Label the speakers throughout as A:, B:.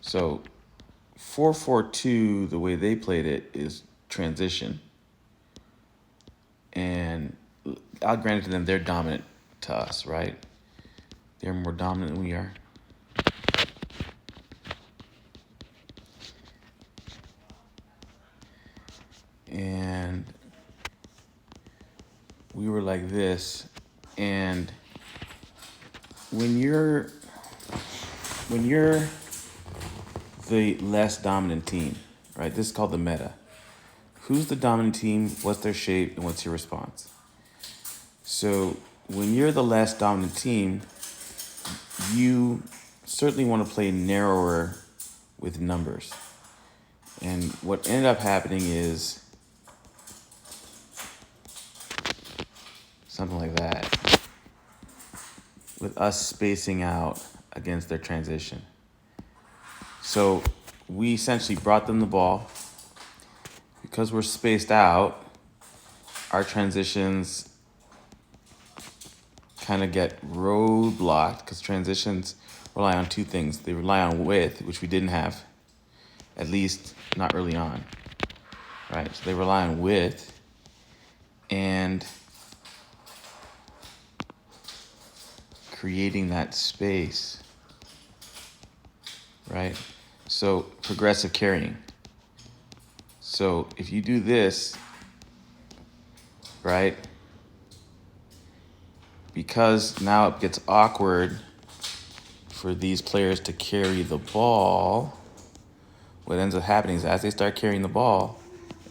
A: So 4-4-2, the way they played it is transition. And I'll grant it to them, they're dominant to us, right? They're more dominant than we are. And we were like this. And when you're the less dominant team, right? This is called the meta. Who's the dominant team? What's their shape? And what's your response? So when you're the less dominant team, you certainly want to play narrower with numbers. And what ended up happening is something like that, with us spacing out against their transition. So we essentially brought them the ball. Because we're spaced out, our transitions kind of get roadblocked, because transitions rely on two things. They rely on width, which we didn't have, at least not early on, right? So they rely on width and creating that space, right? So progressive carrying. So if you do this, right, because now it gets awkward for these players to carry the ball, what ends up happening is as they start carrying the ball,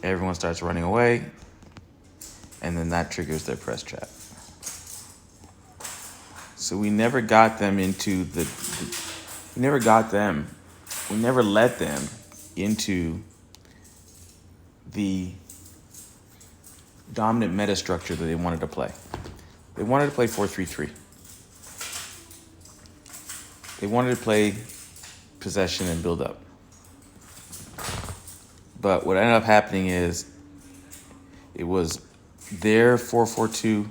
A: everyone starts running away, and then that triggers their press trap. So we never got them into we never let them into the dominant meta structure that they wanted to play. They wanted to play 4-3-3. They wanted to play possession and build up. But what ended up happening is it was their 4-4-2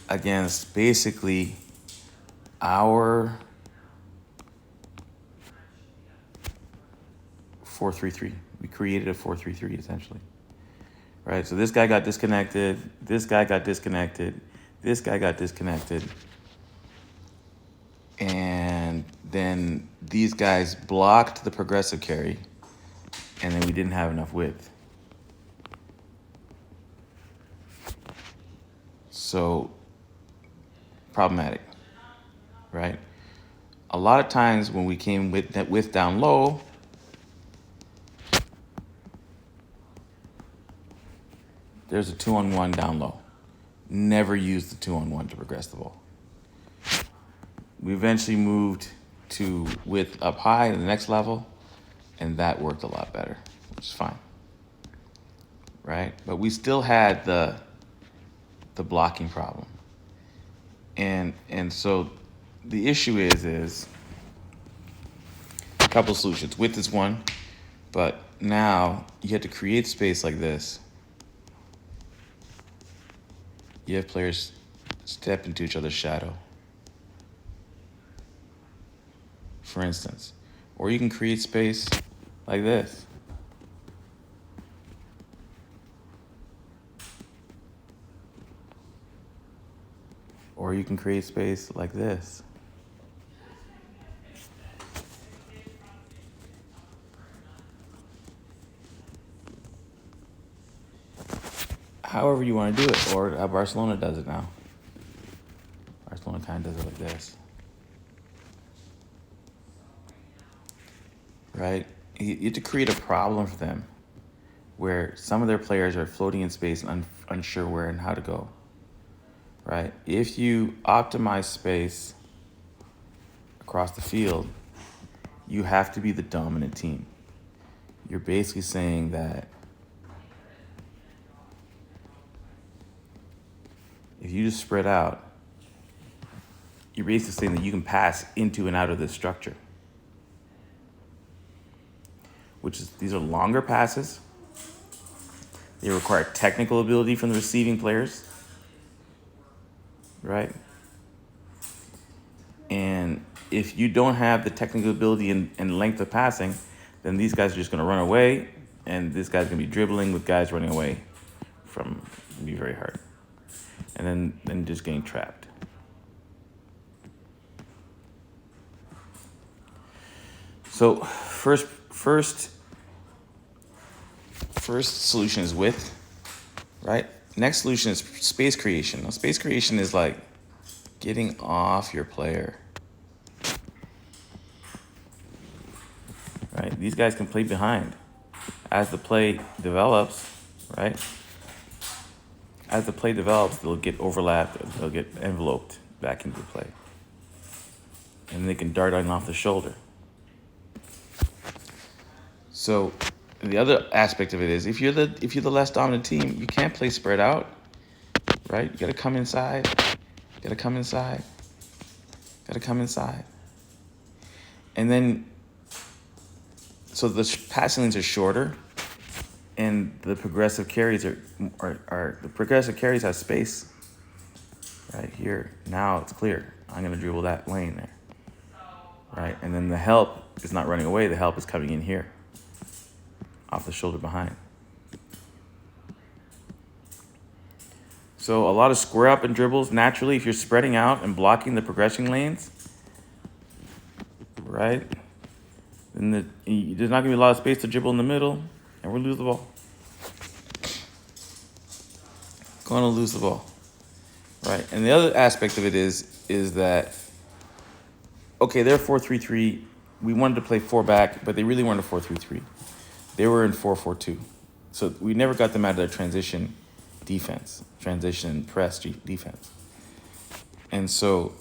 A: against basically our 4-3-3. We created a 4-3-3 essentially. Right? So this guy got disconnected, this guy got disconnected, this guy got disconnected. And then these guys blocked the progressive carry, and then we didn't have enough width. So, problematic, right? A lot of times when we came with that width down low, there's a 2-on-1 down low. Never used the 2-on-1 to progress the ball. We eventually moved to width up high to the next level, and that worked a lot better, which is fine, right? But we still had the blocking problem. And so the issue is a couple of solutions. Width is one, but now you have to create space like this. You have players step into each other's shadow, for instance. Or you can create space like this. Or you can create space like this. However you want to do it, or how Barcelona does it now. Barcelona kind of does it like this. Right? You have to create a problem for them where some of their players are floating in space and unsure where and how to go. Right? If you optimize space across the field, you have to be the dominant team. You're basically saying that if you just spread out, you're basically saying that you can pass into and out of this structure. These are longer passes. They require technical ability from the receiving players, right? And if you don't have the technical ability and length of passing, then these guys are just going to run away, and this guy's going to be dribbling with guys running away from. It'll be very hard, and then just getting trapped. So first solution is width, right? Next solution is space creation. Now, space creation is like getting off your player. Right? These guys can play behind. As the play develops, right? As the play develops, they'll get overlapped, they'll get enveloped back into the play. And they can dart on off the shoulder. So the other aspect of it is if you're the less dominant team, you can't play spread out, right? You gotta come inside. Gotta come inside. Gotta come inside. And then so the passing lanes are shorter, and the progressive carries are the progressive carries have space. Right here, now it's clear. I'm gonna dribble that lane there, right? And then the help is not running away. The help is coming in here, off the shoulder behind. So a lot of square up and dribbles naturally if you're spreading out and blocking the progressing lanes, right? Then there's not going to be a lot of space to dribble in the middle, and we'll lose the ball. Going to lose the ball, right? And the other aspect of it is that, okay, they're 4-3-3. We wanted to play 4 back, but they really weren't a 4-3-3. They were in 4-4-2. So we never got them out of their transition defense, transition press defense. And so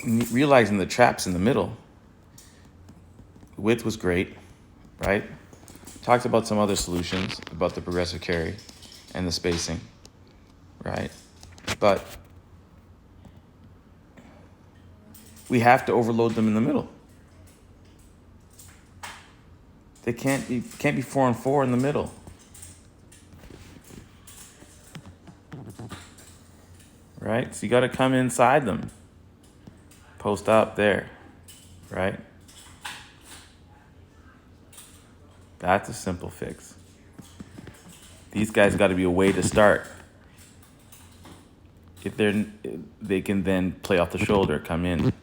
A: realizing the traps in the middle, width was great, right? Talked about some other solutions, about the progressive carry and the spacing, right? But we have to overload them in the middle. They can't be 4-on-4 in the middle. Right? So you got to come inside them. Post up there, right? That's a simple fix. These guys got to be a way to start. If they can then play off the shoulder, come in.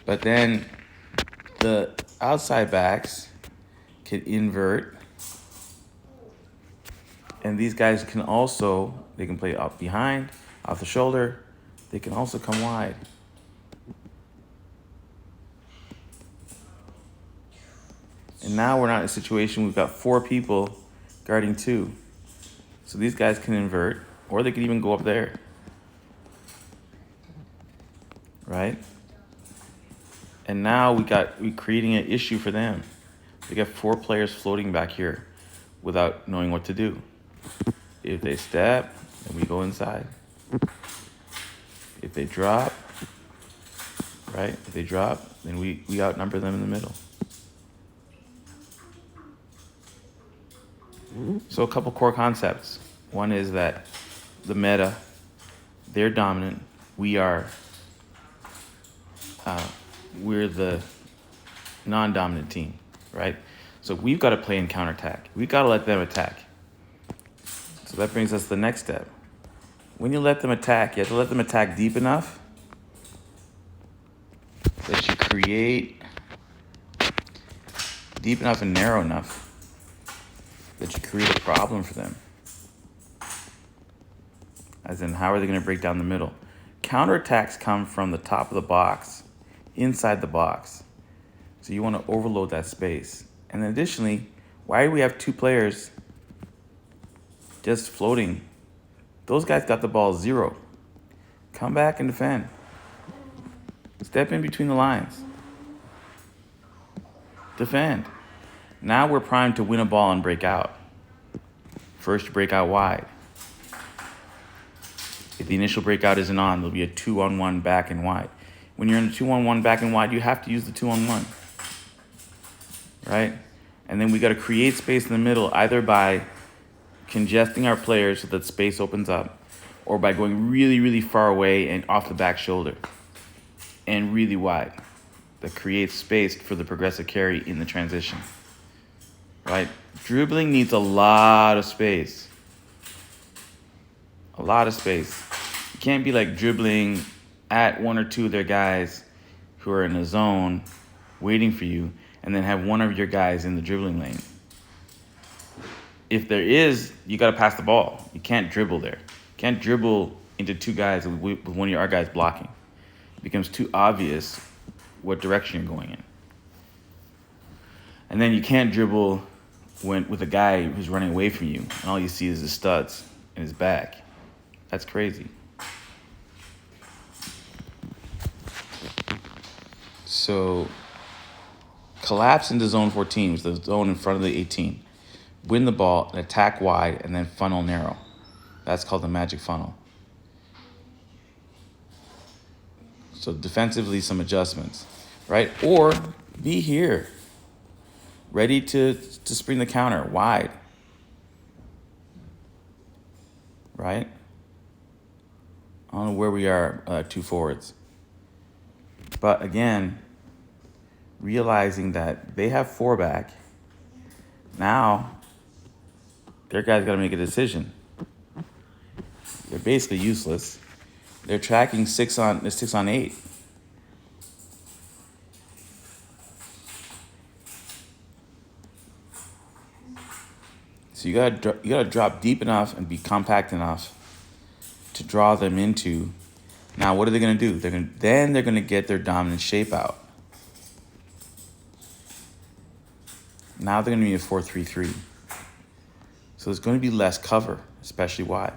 A: But then the outside backs can invert. And these guys can also, they can play up behind, off the shoulder. They can also come wide. And now we're not in a situation, we've got 4 people guarding 2. So these guys can invert, or they can even go up there. Right? And now we're creating an issue for them. They got 4 players floating back here without knowing what to do. If they step, then we go inside. If they drop, right? If they drop, then we outnumber them in the middle. So a couple core concepts. One is that the meta, they're dominant. We're the non-dominant team, right? So we've got to play in counterattack. We've got to let them attack. So that brings us to the next step. When you let them attack, you have to let them attack deep enough that you create deep enough and narrow enough that you create a problem for them. As in, how are they going to break down the middle? Counterattacks come from the top of the box, inside the box. So you want to overload that space. And then additionally, why do we have 2 players just floating? Those guys got the ball 0. Come back and defend. Step in between the lines. Defend. Now we're primed to win a ball and break out. First, you break out wide. If the initial breakout isn't on, there'll be a 2-on-1 back and wide. When you're in a 2-on-1 back and wide, you have to use the 2-on-1. right? And then we got to create space in the middle, either by congesting our players so that space opens up, or by going really, really far away and off the back shoulder and really wide. That creates space for the progressive carry in the transition, right? Dribbling needs a lot of space. A lot of space. You can't be like dribbling at one or two of their guys who are in a zone waiting for you and then have one of your guys in the dribbling lane. If there is, you got to pass the ball. You can't dribble there. You can't dribble into two guys with one of our guys blocking. It becomes too obvious what direction you're going in. And then you can't dribble with a guy who's running away from you and all you see is his studs and his back. That's crazy. So collapse into zone 14, which is the zone in front of the 18. Win the ball and attack wide and then funnel narrow. That's called the magic funnel. So defensively, some adjustments, right? Or be here, ready to spring the counter wide, right? I don't know where we are, two forwards. But again, realizing that they have four back, now their guys got to make a decision. They're basically useless. They're tracking 6 on 8. So you gotta drop deep enough and be compact enough to draw them into. Now what are they gonna do? They're gonna get their dominant shape out. Now they're gonna be a 4-3-3. So there's gonna be less cover, especially wide.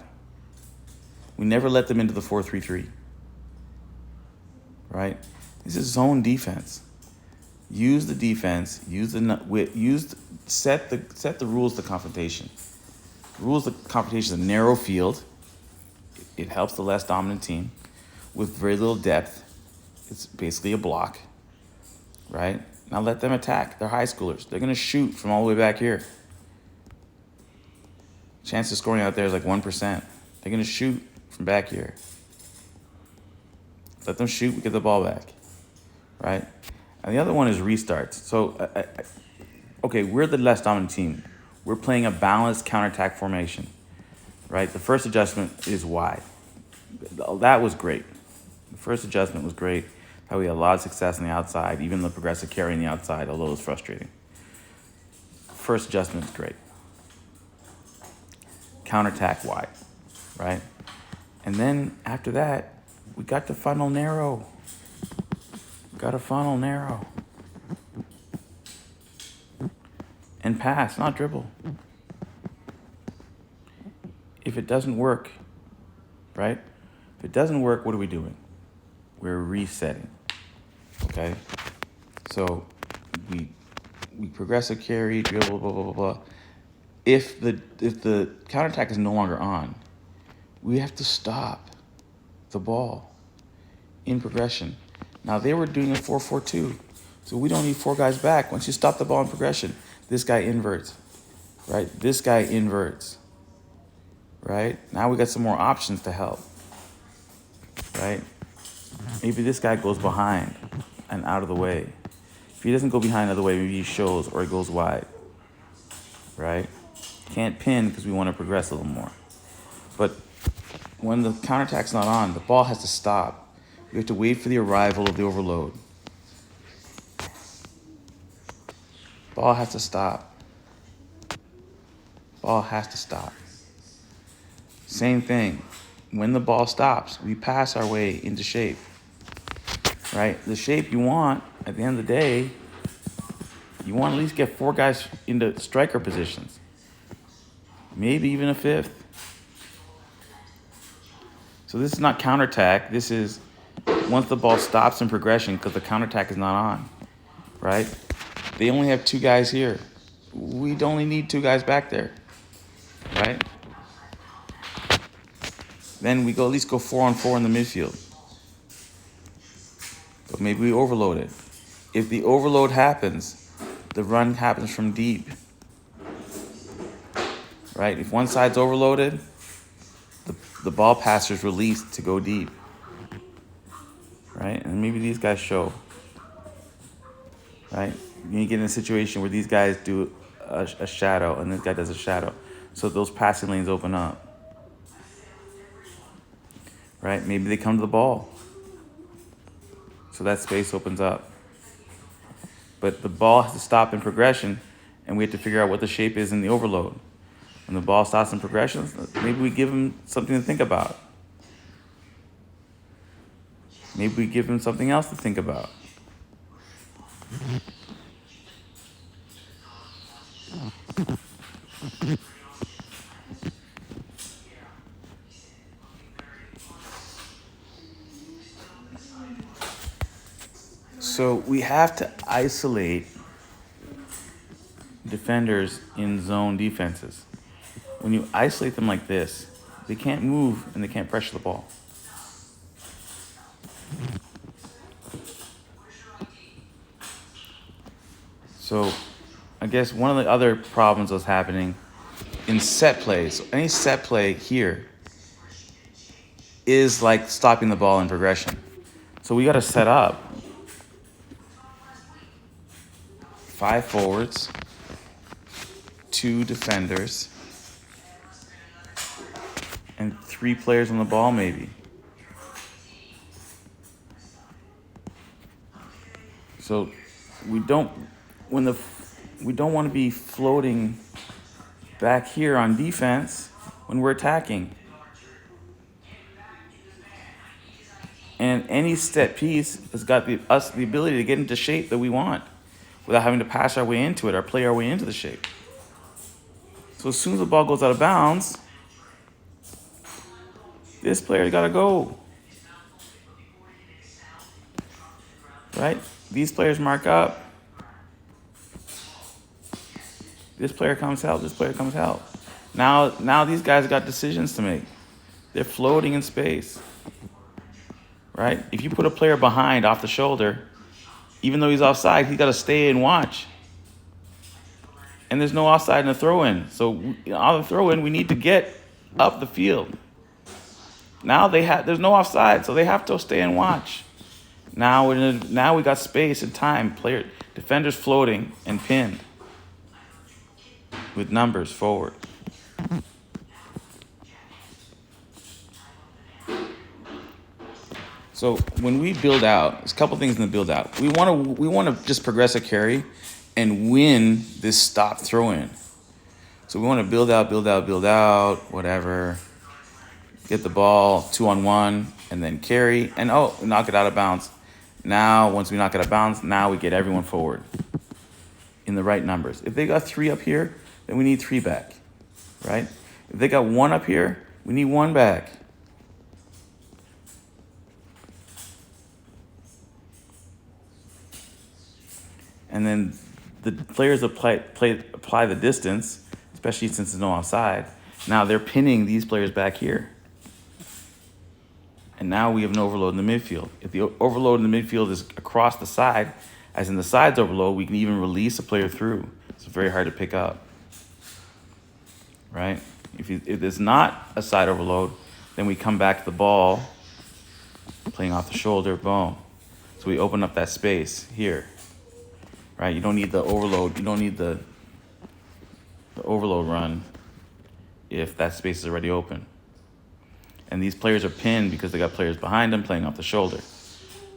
A: We never let them into the 4-3-3. Right? This is zone defense. Use the defense. Set the rules of confrontation. Rules of confrontation is a narrow field. It helps the less dominant team with very little depth. It's basically a block. Right? Now let them attack. They're high schoolers. They're gonna shoot from all the way back here. Chance of scoring out there is like 1%. They're gonna shoot from back here. Let them shoot, we get the ball back, right? And the other one is restarts. So, okay, we're the less dominant team. We're playing a balanced counterattack formation, right? The first adjustment is wide. That was great. The first adjustment was great. How we had a lot of success on the outside, even the progressive carry on the outside, although it was frustrating. First adjustment is great. Counterattack wide, right? And then after that, we got to funnel narrow. And pass, not dribble. If it doesn't work, right? If it doesn't work, what are we doing? We're resetting, okay? So we progressive carry, dribble, blah, blah, blah, blah. If the counterattack is no longer on, we have to stop the ball in progression. Now they were doing a 4-4-2, so we don't need four guys back. Once you stop the ball in progression, this guy inverts, right? This guy inverts, right? Now we got some more options to help, right? Maybe this guy goes behind and out of the way. If he doesn't go behind out of the way, maybe he shows or he goes wide, right? Can't pin because we want to progress a little more. But when the counterattack's not on, the ball has to stop. We have to wait for the arrival of the overload. Ball has to stop. Ball has to stop. Same thing. When the ball stops, we pass our way into shape. Right? The shape you want, at the end of the day, you want to at least get four guys into striker positions. Maybe even a fifth. So this is not counterattack. This is once the ball stops in progression because the counterattack is not on, right? They only have two guys here. We'd only need two guys back there, right? Then we go at least go 4-on-4 in the midfield. But maybe we overload it. If the overload happens, the run happens from deep, right? If one side's overloaded, the ball passer's released to go deep, right? And maybe these guys show, right? You get in a situation where these guys do a shadow and this guy does a shadow. So those passing lanes open up, right? Maybe they come to the ball. So that space opens up. But the ball has to stop in progression, and we have to figure out what the shape is in the overload. When the ball stops in progression, maybe we give him something to think about. Maybe we give him something else to think about. So we have to isolate defenders in zone defenses. When you isolate them like this, they can't move and they can't pressure the ball. So I guess one of the other problems that's happening in set plays, any set play here is like stopping the ball in progression. So we got to set up 5 forwards, 2 defenders, and 3 players on the ball maybe. So we don't want to be floating back here on defense when we're attacking. And any set piece has got the ability to get into shape that we want without having to pass our way into it or play our way into the shape. So as soon as the ball goes out of bounds, this player's got to go. Right? These players mark up. This player comes help. This player comes help. Now these guys got decisions to make. They're floating in space. Right? If you put a player behind off the shoulder, even though he's offside, he's got to stay and watch. And there's no offside in the throw-in. So on the throw-in, we need to get up the field. Now there's no offside, so they have to stay and watch. Now we got space and time. Defenders floating and pinned with numbers forward. So when we build out, there's a couple things in the build out. We want to just progress a carry and win this stop throw in. So we want to build out, whatever. Get the ball 2-on-1 and then carry and knock it out of bounds. Now once we knock it out of bounds, now we get everyone forward in the right numbers. If they got 3 up here, then we need 3 back, right? If they got 1 up here, we need 1 back. And then the players apply the distance, especially since there's no offside. Now they're pinning these players back here. And now we have an overload in the midfield. If the overload in the midfield is across the side, as in the side's overload, we can even release a player through. It's very hard to pick up, right? If there's not a side overload, then we come back to the ball, playing off the shoulder, boom. So we open up that space here. Right, you don't need the overload. You don't need the overload run if that space is already open. And these players are pinned because they got players behind them playing off the shoulder.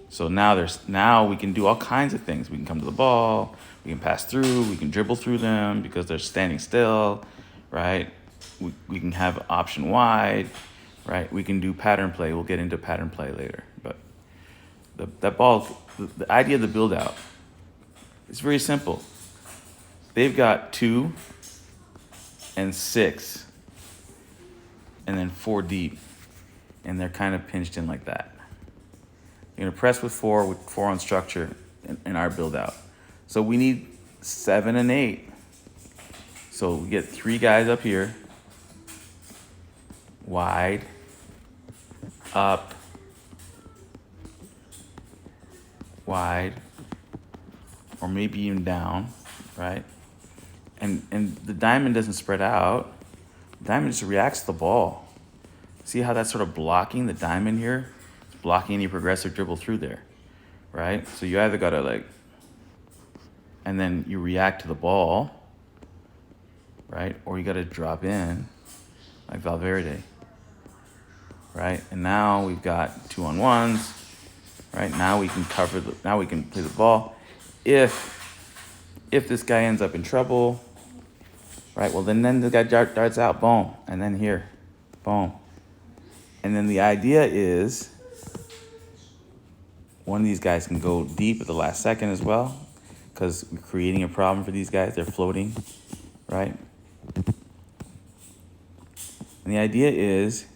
A: So now we can do all kinds of things. We can come to the ball. We can pass through. We can dribble through them because they're standing still. Right. We can have option wide. Right. We can do pattern play. We'll get into pattern play later. But the idea of the build out. It's very simple. They've got 2 and 6 and then 4 deep. And they're kind of pinched in like that. You're going to press with 4 on structure in our build out. So we need 7 and 8. So we get 3 guys up here. Wide. Up. Wide. Or maybe even down. right? And the diamond doesn't spread out. The diamond just reacts to the ball. See how that's sort of blocking the diamond here? It's blocking any progressive dribble through there, right? So you either got to like, and then you react to the ball, right? Or you got to drop in like Valverde, right? And now we've got 2-on-1s, right? Now we can now we can play the ball. If this guy ends up in trouble, right? Well, then the guy darts out, boom, and then here, boom. And then the idea is one of these guys can go deep at the last second as well, because we're creating a problem for these guys. They're floating, right? And the idea is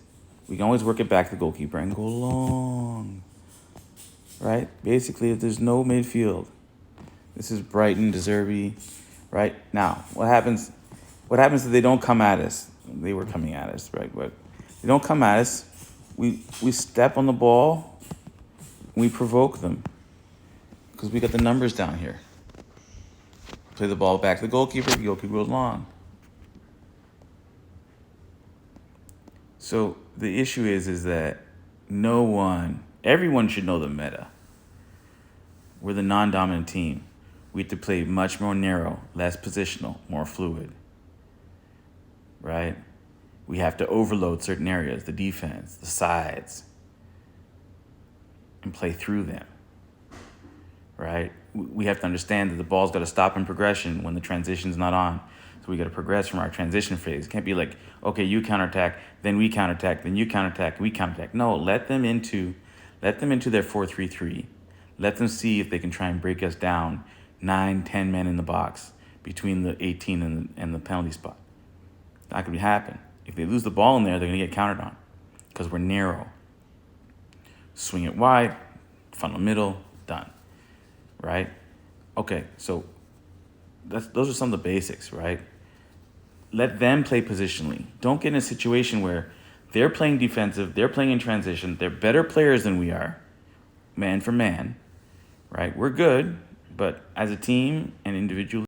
A: we can always work it back to the goalkeeper and go long, right? Basically, if there's no midfield, this is Brighton, De Zerbi, right? Now, what happens if they don't come at us? They were coming at us, right? But they don't come at us. We step on the ball, and we provoke them because we got the numbers down here. Play the ball back to the goalkeeper goes long. So the issue is that everyone should know the meta. We're the non-dominant team. We have to play much more narrow, less positional, more fluid, right? We have to overload certain areas, the defense, the sides, and play through them, right? We have to understand that the ball's got to stop in progression when the transition's not on. So we got to progress from our transition phase. It can't be like, okay, you counterattack, then we counterattack, then you counterattack, we counterattack. No, let them into their 4-3-3. Let them see if they can try and break us down 9-10 men in the box between the 18 and the penalty spot. That could happen. If they lose the ball in there, they're going to get countered on because we're narrow. Swing it wide, funnel middle, done. Right? Okay, so those are some of the basics, right? Let them play positionally. Don't get in a situation where they're playing defensive, they're playing in transition, they're better players than we are, man for man, right? We're good, but as a team and individually,